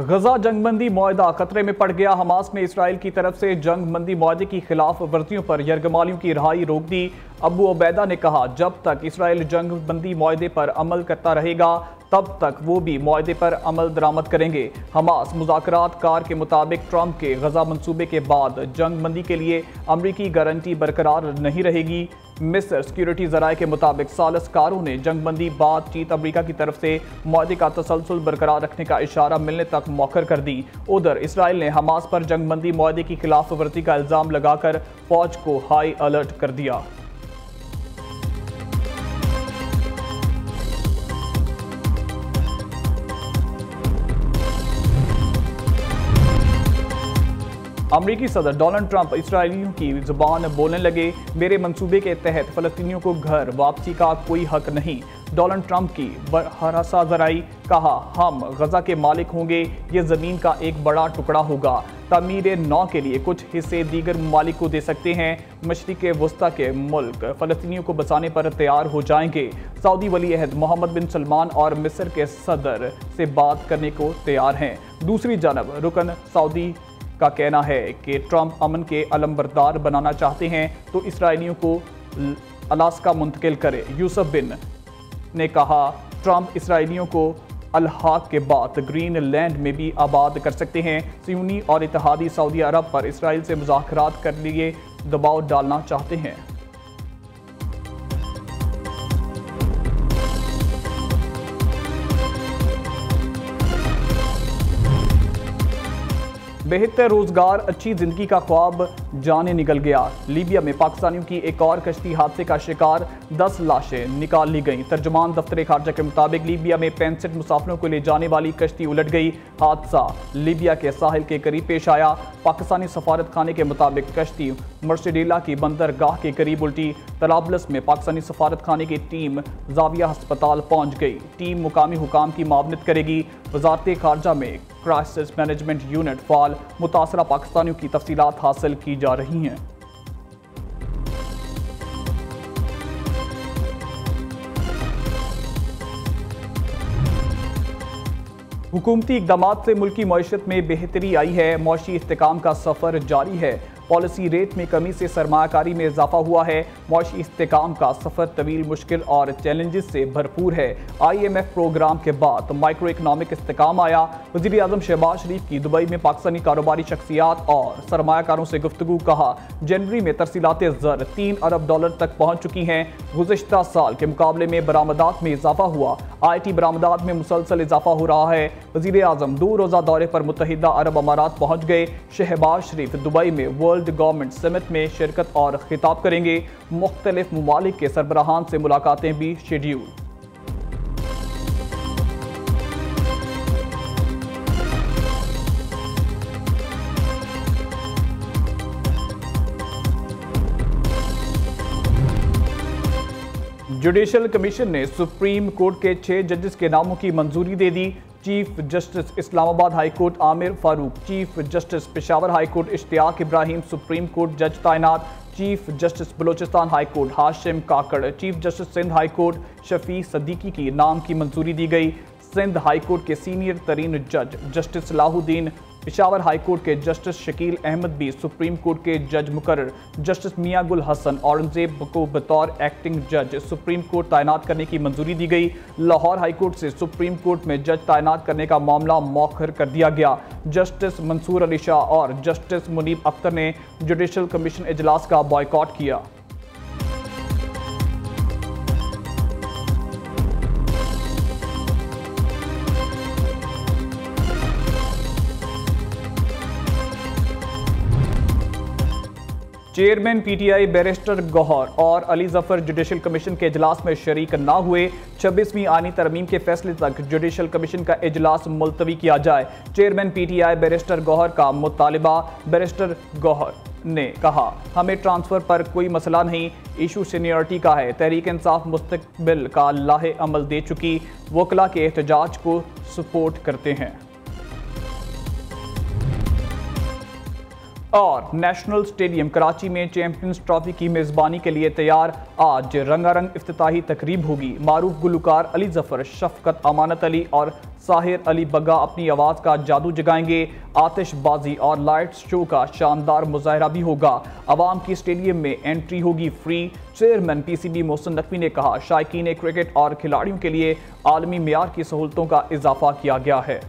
गजा जंगबंदी मुआहदा खतरे में पड़ गया। हमास ने इसराइल की तरफ से जंगबंदी मुआहदे की खिलाफ वर्जियों पर यरगमालियों की रिहाई रोक दी। अबू उबैदा ने कहा, जब तक इसराइल जंगबंदी मुआहदे पर अमल करता रहेगा तब तक वो भी मुआहदे पर अमल दरामद करेंगे। हमास मुज़ाकरात कार के मुताबिक ट्रंप के गजा मंसूबे के बाद जंगबंदी के लिए अमरीकी गारंटी बरकरार नहीं रहेगी। मिस्र सिक्योरिटी ज़राए के मुताबिक सालसकारों ने जंगबंदी बातचीत अमरीका की तरफ से मुआहदे का तसलसल बरकरार रखने का इशारा मिलने तक मौखर कर दी। उधर इसराइल ने हमास पर जंगबंदी मुआहदे की खिलाफ वर्जी का इल्ज़ाम लगाकर फौज को हाई अलर्ट कर दिया। अमरीकी सदर डोनाल्ड ट्रंप इसराइलियों की जुबान बोलने लगे। मेरे मंसूबे के तहत फ़लस्तीनियों को घर वापसी का कोई हक नहीं। डोनाल्ड ट्रंप की हरासा ज़राई कहा, हम गजा के मालिक होंगे, ये ज़मीन का एक बड़ा टुकड़ा होगा। तामीर नौ के लिए कुछ हिस्से दीगर ममालिक को दे सकते हैं। मशरिक़ वस्ता के मुल्क फ़लस्तीनियों को बचाने पर तैयार हो जाएंगे। सऊदी वली अहद मोहम्मद बिन सलमान और मिस्र के सदर से बात करने को तैयार हैं। दूसरी जानब रुकन सऊदी का कहना है कि ट्रंप अमन के अलमबरदार बनाना चाहते हैं तो इसराइलियों को अलास्का मुंतकिल करे। यूसुफ बिन ने कहा, ट्रंप इसराइलियों को अल-हाक के बाद ग्रीनलैंड में भी आबाद कर सकते हैं। सियूनी और इत्तेहादी सऊदी अरब पर इसराइल से मुज़ाकरात कर लिए दबाव डालना चाहते हैं। बेहतर रोजगार, अच्छी जिंदगी का ख्वाब जाने निकल गया। लीबिया में पाकिस्तानियों की एक और कश्ती हादसे का शिकार, 10 लाशें निकाल ली गईं। तर्जुमान दफ्तर खारजा के मुताबिक लीबिया में 65 मुसाफिरों को ले जाने वाली कश्ती उलट गई। हादसा लीबिया के साहिल के करीब पेश आया। पाकिस्तानी सफारत खाने के मुताबिक कश्ती मर्सिडेला की बंदरगाह के करीब उल्टी। तराबलस में पाकिस्तानी सफारत खाने की टीम जाविया अस्पताल पहुंच गई। टीम मुकामी हुकाम की मावनत करेगी। वजारत खारजा में क्राइसिस मैनेजमेंट यूनिट फाल, मुतासरा पाकिस्तानियों की तफसीलात हासिल की जा रही हैं। हुकूमती इक़दामात से मुल्की मईशत में बेहतरी आई है। मौशी इस्तेकाम का सफ़र जारी है। पॉलिसी रेट में कमी से सरमायाकारी में इजाफा हुआ है। मौशी इस्तेकाम का सफ़र तवील, मुश्किल और चैलेंजेस से भरपूर है। IMF प्रोग्राम के बाद माइक्रो इकनॉमिक इस्तेकाम आया। वज़ीर आज़म शहबाज शरीफ की दुबई में पाकिस्तानी कारोबारी शख्सियात और सरमायाकारों से गुफ्तगू। कहा, जनवरी में तरसीलात ज़र $3 अरब तक पहुँच चुकी हैं। गुज़िश्ता साल के मुकाबले में बरामदात में इजाफा हुआ। IT बरामदात में मुसलसल इजाफा हो रहा है। वज़ीर आज़म 2 रोज़ा दौरे पर मुत्तहिदा अरब अमारात पहुँच गए। शहबाज शरीफ दुबई में वर्ल्ड गवर्नमेंट समिट में शिरकत और खिताब करेंगे। मुख्तलिफ ममालिक के सरबराहान से मुलाकातें भी शेड्यूल। जुडिशल कमीशन ने सुप्रीम कोर्ट के 6 जजेस के नामों की मंजूरी दे दी। Chief justice Islamabad high court Aamir Farooq, chief justice Peshawar high court Ishtiaq Ibrahim supreme court जज तैनात, chief justice Balochistan high court Hashim Kakar, chief justice Sindh high court Shafi Siddiqui की नाम की मंजूरी दी गई। सिंध हाई कोर्ट के सीनियर तरीन जज justice Salahuddin, Peshawar high court के जस्टिस शकील अहमद भी सुप्रीम कोर्ट के जज मुकर्रर। जस्टिस मियां गुल हसन औरंगजेब को बतौर एक्टिंग जज सुप्रीम कोर्ट तैनात करने की मंजूरी दी गई। लाहौर हाई कोर्ट से सुप्रीम कोर्ट में जज तैनात करने का मामला मौखर कर दिया गया। जस्टिस मंसूर अली शाह और जस्टिस मुनीब अख्तर ने जुडिशल कमीशन इजलास का बॉयकॉट किया। चेयरमैन PTI बैरिस्टर गौहर और अली जफर जुडिशल कमीशन के इजलास में शरीक ना हुए। 26वीं आईनी तरमीम के फैसले तक जुडिशल कमीशन का इजलास मुलतवी किया जाए। चेयरमैन PTI बैरिस्टर गौहर का मुतालिबा। बैरिस्टर गौहर ने कहा, हमें ट्रांसफ़र पर कोई मसला नहीं, इशू सीनियरिटी का है। तहरीक इंसाफ मुस्तकबिल का लाहे अमल दे चुकी, वकला के एहतजाज को सपोर्ट करते हैं। और नेशनल स्टेडियम कराची में चैंपियंस ट्रॉफी की मेज़बानी के लिए तैयार। आज रंगारंग इफ्तिताही तकरीब होगी। मारूफ गुलकार अली जफर, शफकत अमानत अली और साहिर अली बग्गा अपनी आवाज़ का जादू जगाएंगे। आतिशबाजी और लाइट शो का शानदार मुजाहरा भी होगा। आवाम की स्टेडियम में एंट्री होगी free. Chairman PCB Mohsin Naqvi ने कहा, शायकीन क्रिकेट और खिलाड़ियों के लिए आलमी मेयार की सहूलतों का इजाफा किया गया है।